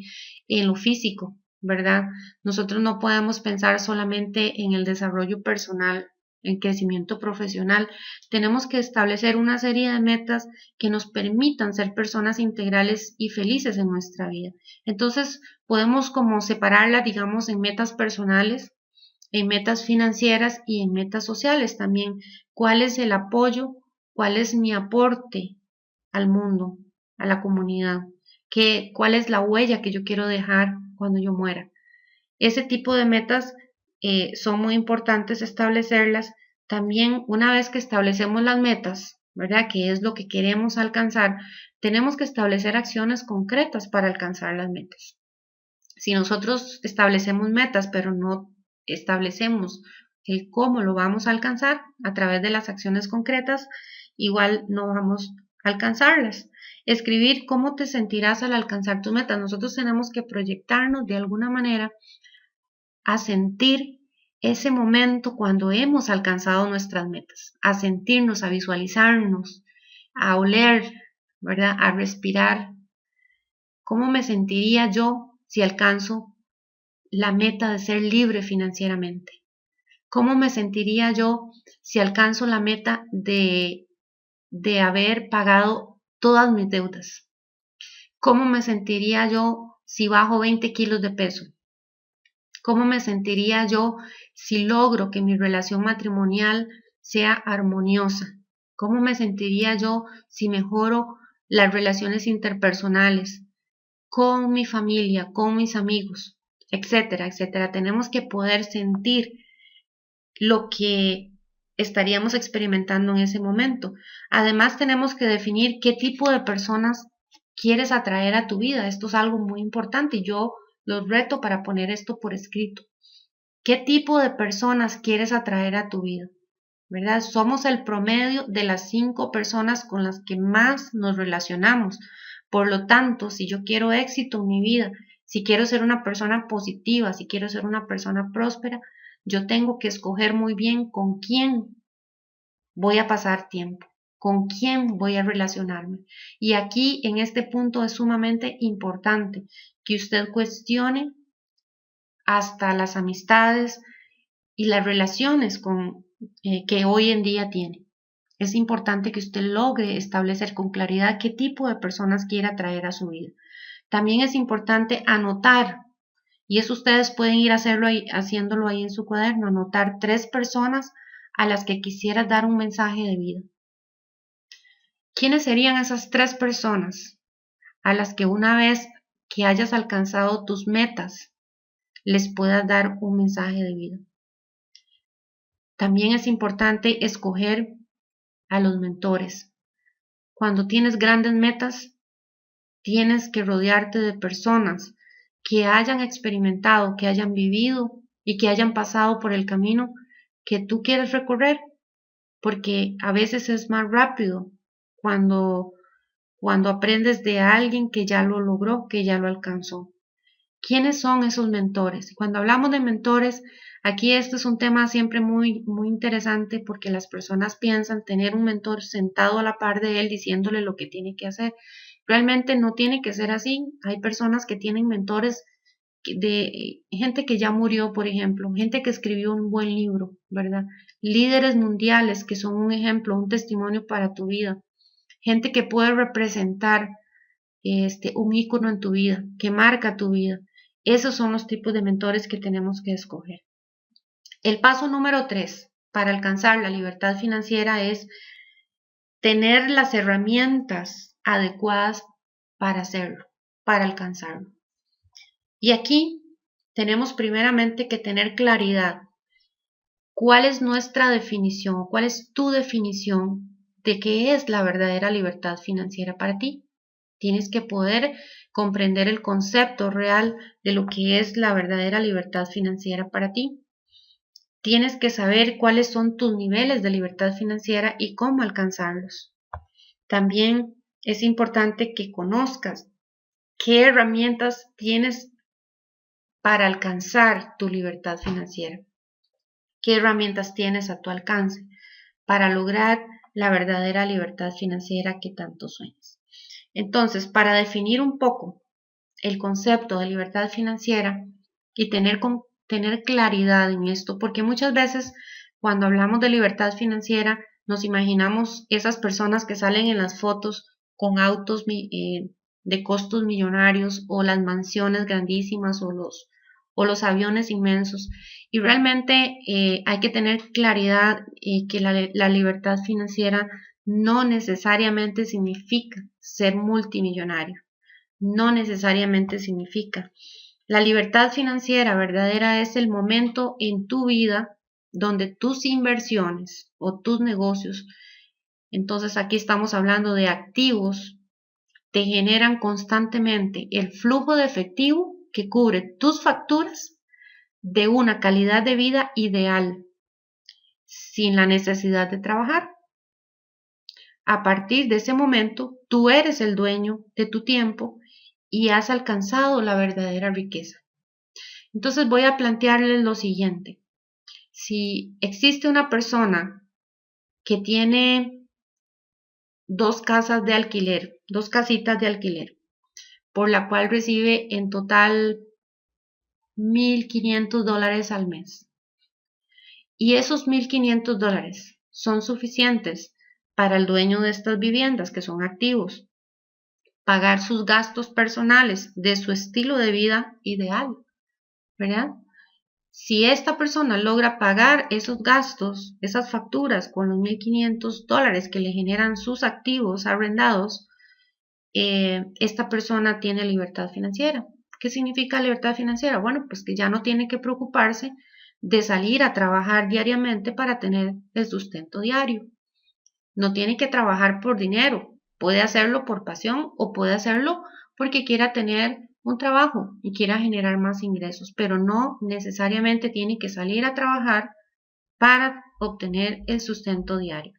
en lo físico, ¿verdad? Nosotros no podemos pensar solamente en el desarrollo personal, en crecimiento profesional. Tenemos que establecer una serie de metas que nos permitan ser personas integrales y felices en nuestra vida. Entonces, podemos como separarla, digamos, en metas personales, en metas financieras y en metas sociales también. ¿Cuál es el apoyo? ¿Cuál es mi aporte al mundo, a la comunidad? ¿Cuál es la huella que yo quiero dejar cuando yo muera? Ese tipo de metas son muy importantes establecerlas. También una vez que establecemos las metas, ¿verdad? Que es lo que queremos alcanzar, tenemos que establecer acciones concretas para alcanzar las metas. Si nosotros establecemos metas, pero no establecemos el cómo lo vamos a alcanzar a través de las acciones concretas, igual no vamos a alcanzarlas. Escribir cómo te sentirás al alcanzar tus metas. Nosotros tenemos que proyectarnos de alguna manera a sentir ese momento cuando hemos alcanzado nuestras metas, a sentirnos, a visualizarnos, a oler, ¿verdad? A respirar. ¿Cómo me sentiría yo si alcanzo la meta de ser libre financieramente? ¿Cómo me sentiría yo si alcanzo la meta de haber pagado todas mis deudas? ¿Cómo me sentiría yo si bajo 20 kilos de peso? ¿Cómo me sentiría yo si logro que mi relación matrimonial sea armoniosa? ¿Cómo me sentiría yo si mejoro las relaciones interpersonales con mi familia, con mis amigos, etcétera, etcétera? Tenemos que poder sentir lo que estaríamos experimentando en ese momento. Además, tenemos que definir qué tipo de personas quieres atraer a tu vida. Esto es algo muy importante y yo los reto para poner esto por escrito. ¿Qué tipo de personas quieres atraer a tu vida? ¿Verdad? Somos el promedio de las 5 personas con las que más nos relacionamos. Por lo tanto, si yo quiero éxito en mi vida, si quiero ser una persona positiva, si quiero ser una persona próspera, yo tengo que escoger muy bien con quién voy a pasar tiempo, con quién voy a relacionarme. Y aquí, en este punto, es sumamente importante que usted cuestione hasta las amistades y las relaciones que hoy en día tiene. Es importante que usted logre establecer con claridad qué tipo de personas quiere atraer a su vida. También es importante anotar, y eso ustedes pueden ir haciéndolo ahí en su cuaderno, anotar 3 personas a las que quisieras dar un mensaje de vida. ¿Quiénes serían esas 3 personas a las que una vez que hayas alcanzado tus metas les puedas dar un mensaje de vida? También es importante escoger a los mentores. Cuando tienes grandes metas, tienes que rodearte de personas que hayan experimentado, que hayan vivido y que hayan pasado por el camino que tú quieres recorrer, porque a veces es más rápido cuando aprendes de alguien que ya lo logró, que ya lo alcanzó. ¿Quiénes son esos mentores? Cuando hablamos de mentores, aquí este es un tema siempre muy, muy interesante porque las personas piensan tener un mentor sentado a la par de él diciéndole lo que tiene que hacer. Realmente no tiene que ser así. Hay personas que tienen mentores de gente que ya murió, por ejemplo, gente que escribió un buen libro, ¿verdad? Líderes mundiales que son un ejemplo, un testimonio para tu vida. Gente que puede representar un ícono en tu vida, que marca tu vida. Esos son los tipos de mentores que tenemos que escoger. El paso número 3 para alcanzar la libertad financiera es tener las herramientas adecuadas para hacerlo, para alcanzarlo. Y aquí tenemos primeramente que tener claridad. ¿Cuál es nuestra definición? ¿Cuál es tu definición de qué es la verdadera libertad financiera para ti? Tienes que poder comprender el concepto real de lo que es la verdadera libertad financiera para ti. Tienes que saber cuáles son tus niveles de libertad financiera y cómo alcanzarlos. También es importante que conozcas qué herramientas tienes para alcanzar tu libertad financiera. ¿Qué herramientas tienes a tu alcance para lograr la verdadera libertad financiera que tanto sueñas? Entonces, para definir un poco el concepto de libertad financiera y tener claridad en esto, porque muchas veces cuando hablamos de libertad financiera nos imaginamos esas personas que salen en las fotos con autos de costos millonarios o las mansiones grandísimas o los aviones inmensos. Y realmente hay que tener claridad que la libertad financiera no necesariamente significa ser multimillonario. No necesariamente significa. La libertad financiera verdadera es el momento en tu vida donde tus inversiones o tus negocios, entonces aquí estamos hablando de activos, te generan constantemente el flujo de efectivo que cubre tus facturas de una calidad de vida ideal, sin la necesidad de trabajar. A partir de ese momento, tú eres el dueño de tu tiempo y has alcanzado la verdadera riqueza. Entonces voy a plantearles lo siguiente. Si existe una persona que tiene 2 casas de alquiler, 2 casitas de alquiler, por la cual recibe en total $1,500 al mes. Y esos $1,500 son suficientes para el dueño de estas viviendas, que son activos, pagar sus gastos personales de su estilo de vida ideal, ¿verdad? Si esta persona logra pagar esos gastos, esas facturas con los $1,500 que le generan sus activos arrendados, esta persona tiene libertad financiera. ¿Qué significa libertad financiera? Bueno, pues que ya no tiene que preocuparse de salir a trabajar diariamente para tener el sustento diario. No tiene que trabajar por dinero, puede hacerlo por pasión o puede hacerlo porque quiera tener un trabajo y quiera generar más ingresos, pero no necesariamente tiene que salir a trabajar para obtener el sustento diario.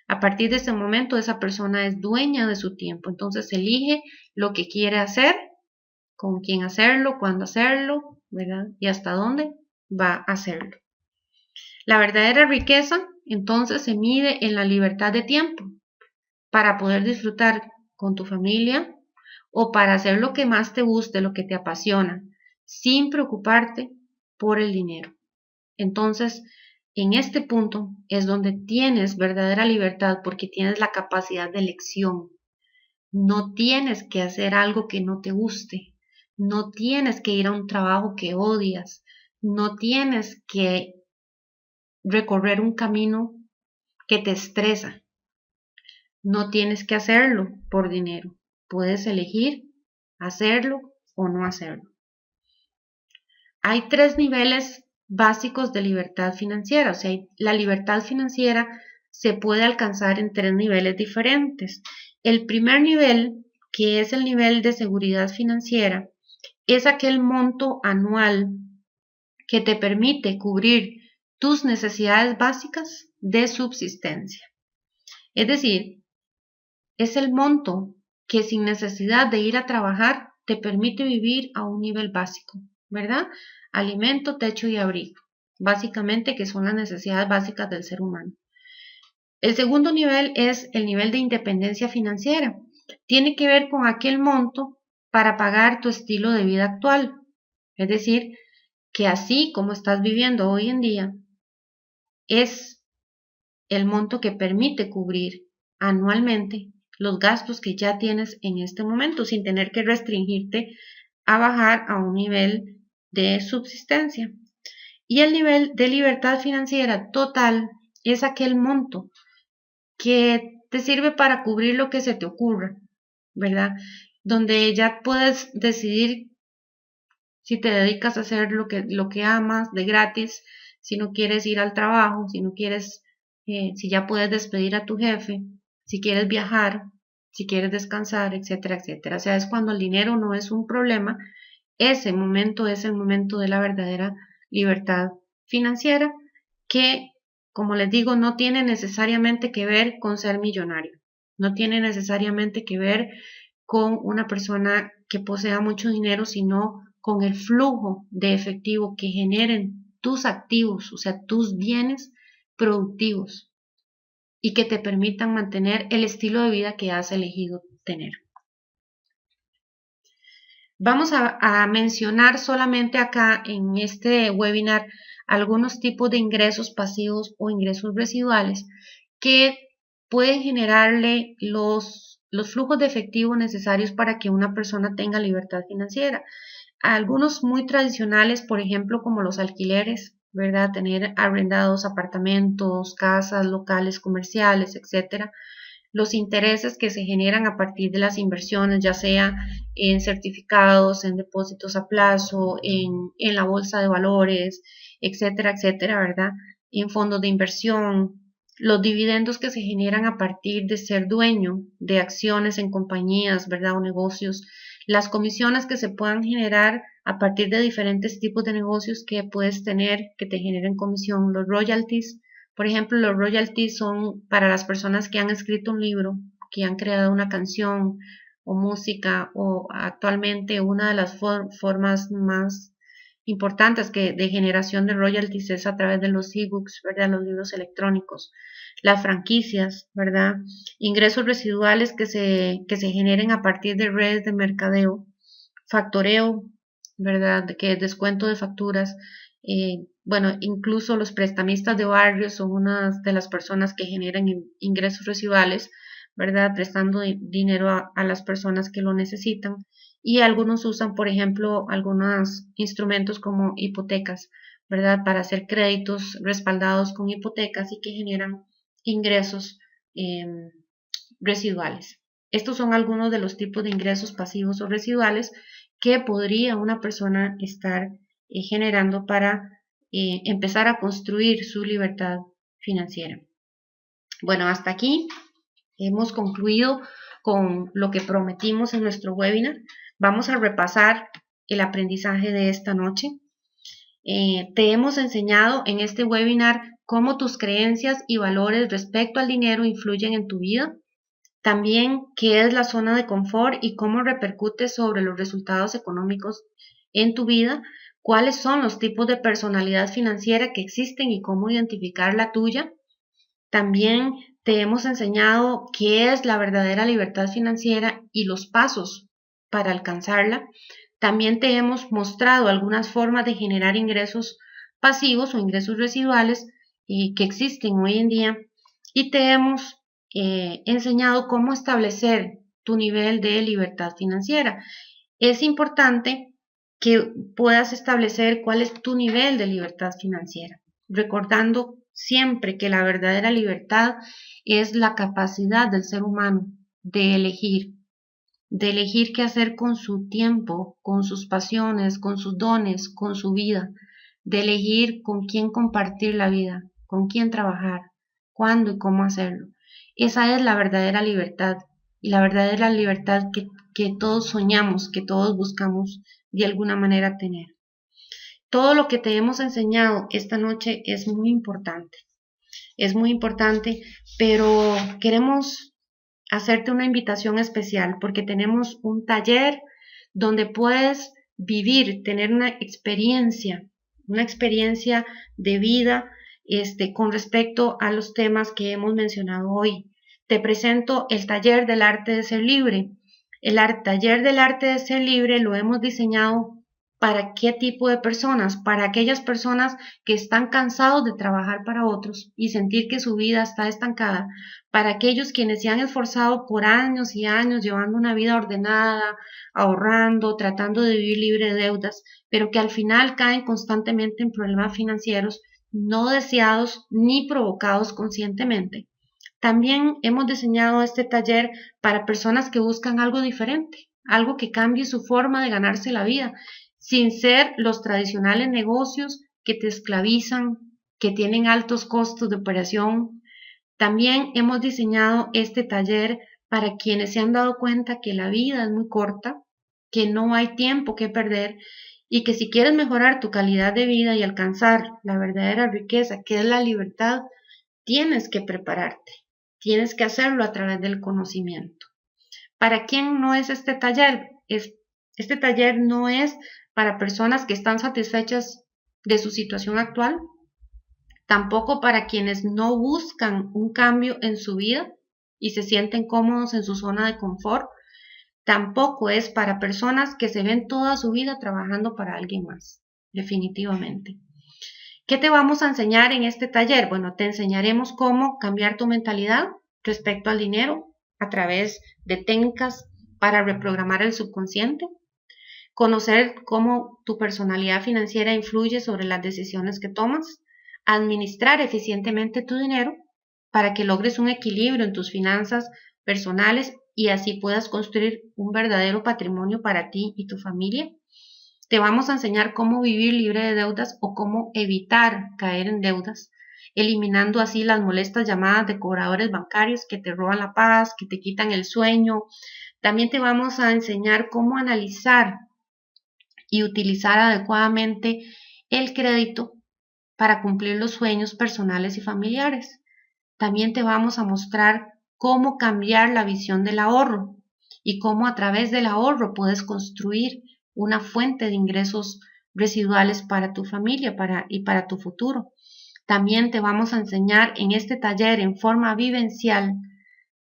A partir de ese momento, esa persona es dueña de su tiempo, entonces elige lo que quiere hacer, con quién hacerlo, cuándo hacerlo, ¿verdad? Y hasta dónde va a hacerlo. La verdadera riqueza, entonces, se mide en la libertad de tiempo para poder disfrutar con tu familia o para hacer lo que más te guste, lo que te apasiona, sin preocuparte por el dinero. Entonces, en este punto es donde tienes verdadera libertad porque tienes la capacidad de elección. No tienes que hacer algo que no te guste. No tienes que ir a un trabajo que odias. No tienes que recorrer un camino que te estresa. No tienes que hacerlo por dinero. Puedes elegir hacerlo o no hacerlo. Hay 3 niveles básicos de libertad financiera. O sea, la libertad financiera se puede alcanzar en 3 niveles diferentes. El primer nivel, que es el nivel de seguridad financiera, es aquel monto anual que te permite cubrir tus necesidades básicas de subsistencia. Es decir, es el monto que sin necesidad de ir a trabajar te permite vivir a un nivel básico, ¿verdad? Alimento, techo y abrigo, básicamente, que son las necesidades básicas del ser humano. El segundo nivel es el nivel de independencia financiera. Tiene que ver con aquel monto para pagar tu estilo de vida actual. Es decir, que así como estás viviendo hoy en día, es el monto que permite cubrir anualmente los gastos que ya tienes en este momento sin tener que restringirte a bajar a un nivel de subsistencia. Y el nivel de libertad financiera total es aquel monto que te sirve para cubrir lo que se te ocurra, ¿verdad? Donde ya puedes decidir si te dedicas a hacer lo que amas de gratis, si no quieres ir al trabajo, si no quieres, si ya puedes despedir a tu jefe, si quieres viajar, si quieres descansar, etcétera, etcétera. O sea, es cuando el dinero no es un problema. Ese momento es el momento de la verdadera libertad financiera que, como les digo, no tiene necesariamente que ver con ser millonario. No tiene necesariamente que ver con una persona que posea mucho dinero, sino con el flujo de efectivo que generen tus activos, o sea, tus bienes productivos y que te permitan mantener el estilo de vida que has elegido tener. Vamos a mencionar solamente acá en este webinar algunos tipos de ingresos pasivos o ingresos residuales que pueden generarle los flujos de efectivo necesarios para que una persona tenga libertad financiera. Algunos muy tradicionales, por ejemplo, como los alquileres, ¿verdad? Tener arrendados apartamentos, casas, locales comerciales, etcétera. Los intereses que se generan a partir de las inversiones, ya sea en certificados, en depósitos a plazo, en la bolsa de valores, etcétera, etcétera, ¿verdad? En fondos de inversión, los dividendos que se generan a partir de ser dueño de acciones en compañías, ¿verdad? O negocios, las comisiones que se puedan generar a partir de diferentes tipos de negocios que puedes tener, que te generen comisión, los royalties. Por ejemplo, los royalties son para las personas que han escrito un libro, que han creado una canción o música, o actualmente una de las formas más importantes que de generación de royalties es a través de los ebooks, ¿verdad? Los libros electrónicos, las franquicias, ¿verdad? Ingresos residuales que se generen a partir de redes de mercadeo, factoreo, ¿verdad? Que es descuento de facturas. Bueno, incluso los prestamistas de barrio son una de las personas que generan ingresos residuales, ¿verdad? Prestando dinero a las personas que lo necesitan. Y algunos usan, por ejemplo, algunos instrumentos como hipotecas, ¿verdad? Para hacer créditos respaldados con hipotecas y que generan ingresos residuales. Estos son algunos de los tipos de ingresos pasivos o residuales que podría una persona estar generando para empezar a construir su libertad financiera. Bueno, hasta aquí hemos concluido con lo que prometimos en nuestro webinar. Vamos a repasar el aprendizaje de esta noche. Te hemos enseñado en este webinar cómo tus creencias y valores respecto al dinero influyen en tu vida. También qué es la zona de confort y cómo repercute sobre los resultados económicos en tu vida. Cuáles son los tipos de personalidad financiera que existen y cómo identificar la tuya. También te hemos enseñado qué es la verdadera libertad financiera y los pasos para alcanzarla. También te hemos mostrado algunas formas de generar ingresos pasivos o ingresos residuales que existen hoy en día. Y te hemos enseñado cómo establecer tu nivel de libertad financiera. Es importante que puedas establecer cuál es tu nivel de libertad financiera, recordando siempre que la verdadera libertad es la capacidad del ser humano de elegir qué hacer con su tiempo, con sus pasiones, con sus dones, con su vida, de elegir con quién compartir la vida, con quién trabajar, cuándo y cómo hacerlo. Esa es la verdadera libertad y la verdadera libertad que todos soñamos, que todos buscamos de alguna manera tener. Todo lo que te hemos enseñado esta noche es muy importante, pero queremos hacerte una invitación especial porque tenemos un taller donde puedes vivir, tener una experiencia de vida con respecto a los temas que hemos mencionado hoy. Te presento el taller del arte de ser libre. El taller del arte de ser libre lo hemos diseñado para qué tipo de personas, para aquellas personas que están cansados de trabajar para otros y sentir que su vida está estancada, para aquellos quienes se han esforzado por años y años llevando una vida ordenada, ahorrando, tratando de vivir libre de deudas, pero que al final caen constantemente en problemas financieros no deseados ni provocados conscientemente. También hemos diseñado este taller para personas que buscan algo diferente, algo que cambie su forma de ganarse la vida, sin ser los tradicionales negocios que te esclavizan, que tienen altos costos de operación. También hemos diseñado este taller para quienes se han dado cuenta que la vida es muy corta, que no hay tiempo que perder y que si quieres mejorar tu calidad de vida y alcanzar la verdadera riqueza, que es la libertad, tienes que prepararte, tienes que hacerlo a través del conocimiento. ¿Para quién no es este taller? Este taller no es para personas que están satisfechas de su situación actual, tampoco para quienes no buscan un cambio en su vida y se sienten cómodos en su zona de confort, tampoco es para personas que se ven toda su vida trabajando para alguien más, definitivamente. ¿Qué te vamos a enseñar en este taller? Bueno, te enseñaremos cómo cambiar tu mentalidad respecto al dinero a través de técnicas para reprogramar el subconsciente, conocer cómo tu personalidad financiera influye sobre las decisiones que tomas, administrar eficientemente tu dinero para que logres un equilibrio en tus finanzas personales y así puedas construir un verdadero patrimonio para ti y tu familia. Te vamos a enseñar cómo vivir libre de deudas o cómo evitar caer en deudas, eliminando así las molestas llamadas de cobradores bancarios que te roban la paz, que te quitan el sueño. También te vamos a enseñar cómo analizar y utilizar adecuadamente el crédito para cumplir los sueños personales y familiares. También te vamos a mostrar cómo cambiar la visión del ahorro y cómo a través del ahorro puedes construir una fuente de ingresos residuales para tu familia y para tu futuro. También te vamos a enseñar en este taller en forma vivencial,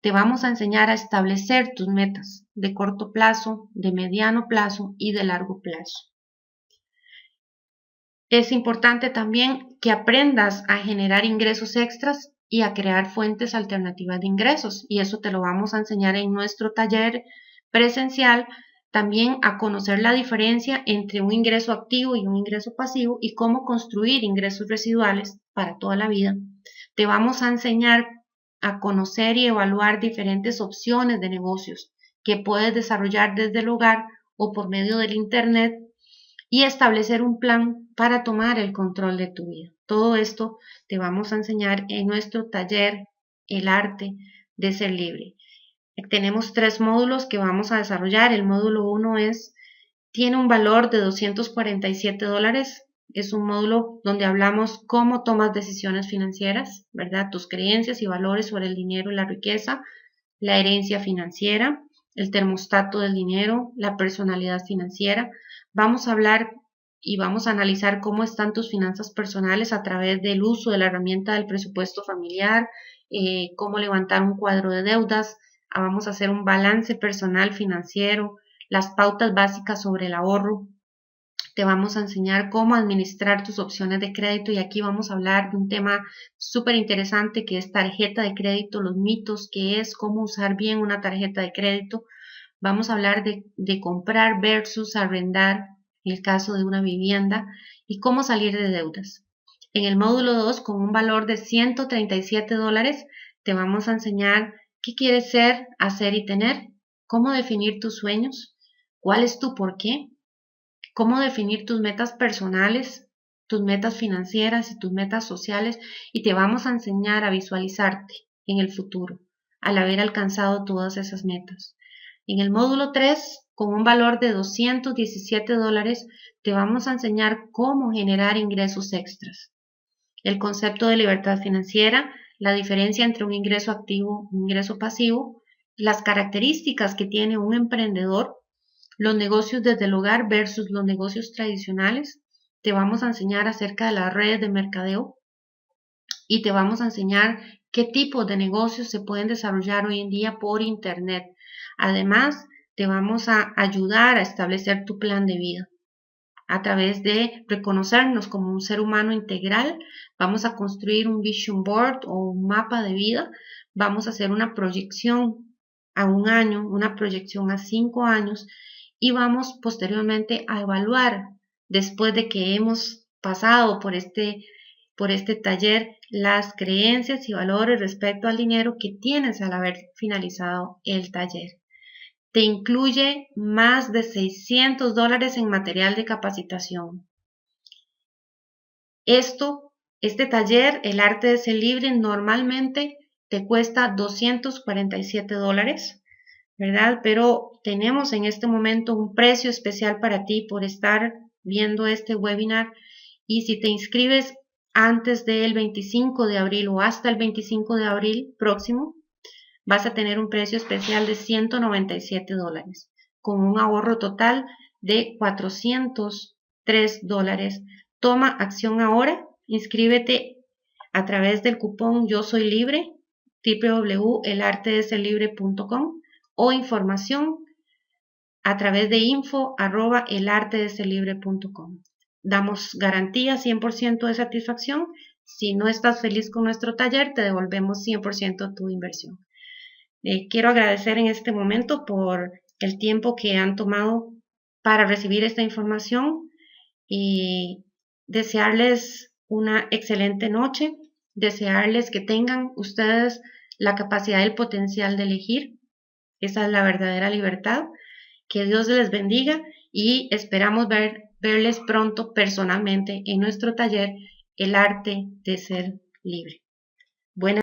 te vamos a enseñar a establecer tus metas de corto plazo, de mediano plazo y de largo plazo. Es importante también que aprendas a generar ingresos extras y a crear fuentes alternativas de ingresos, y eso te lo vamos a enseñar en nuestro taller presencial. También a conocer la diferencia entre un ingreso activo y un ingreso pasivo y cómo construir ingresos residuales para toda la vida. Te vamos a enseñar a conocer y evaluar diferentes opciones de negocios que puedes desarrollar desde el hogar o por medio del internet y establecer un plan para tomar el control de tu vida. Todo esto te vamos a enseñar en nuestro taller El arte de ser libre. Tenemos 3 módulos que vamos a desarrollar. El módulo 1 tiene un valor de $247. Es un módulo donde hablamos cómo tomas decisiones financieras, ¿verdad? Tus creencias y valores sobre el dinero y la riqueza, la herencia financiera, el termostato del dinero, la personalidad financiera. Vamos a hablar y vamos a analizar cómo están tus finanzas personales a través del uso de la herramienta del presupuesto familiar, cómo levantar un cuadro de deudas. Vamos a hacer un balance personal financiero, las pautas básicas sobre el ahorro. Te vamos a enseñar cómo administrar tus opciones de crédito y aquí vamos a hablar de un tema súper interesante que es tarjeta de crédito, los mitos que es, cómo usar bien una tarjeta de crédito. Vamos a hablar de comprar versus arrendar en el caso de una vivienda y cómo salir de deudas. En el módulo 2, con un valor de $137, te vamos a enseñar qué quieres ser, hacer y tener, cómo definir tus sueños, cuál es tu por qué, cómo definir tus metas personales, tus metas financieras y tus metas sociales, y te vamos a enseñar a visualizarte en el futuro al haber alcanzado todas esas metas. En el módulo 3, con un valor de $217, te vamos a enseñar cómo generar ingresos extras, el concepto de libertad financiera, la diferencia entre un ingreso activo y un ingreso pasivo, las características que tiene un emprendedor, los negocios desde el hogar versus los negocios tradicionales. Te vamos a enseñar acerca de las redes de mercadeo y te vamos a enseñar qué tipos de negocios se pueden desarrollar hoy en día por internet. Además, te vamos a ayudar a establecer tu plan de vida. A través de reconocernos como un ser humano integral, vamos a construir un vision board o un mapa de vida. Vamos a hacer una proyección a 1 año, una proyección a 5 años y vamos posteriormente a evaluar, después de que hemos pasado por este taller, las creencias y valores respecto al dinero que tienes al haber finalizado el taller. Te incluye más de $600 en material de capacitación. Este taller, El arte de ser libre, normalmente te cuesta $247, ¿verdad? Pero tenemos en este momento un precio especial para ti por estar viendo este webinar, y si te inscribes antes del 25 de abril o hasta el 25 de abril próximo, vas a tener un precio especial de $197, con un ahorro total de $403. Toma acción ahora, inscríbete a través del cupón Yo Soy Libre, www.elartedeserlibre.com, o información a través de info@elartedeserlibre.com. Damos garantía 100% de satisfacción. Si no estás feliz con nuestro taller, te devolvemos 100% tu inversión. Quiero agradecer en este momento por el tiempo que han tomado para recibir esta información y desearles una excelente noche, desearles que tengan ustedes la capacidad y el potencial de elegir. Esa es la verdadera libertad. Que Dios les bendiga y esperamos verles pronto personalmente en nuestro taller El arte de ser libre. Buenas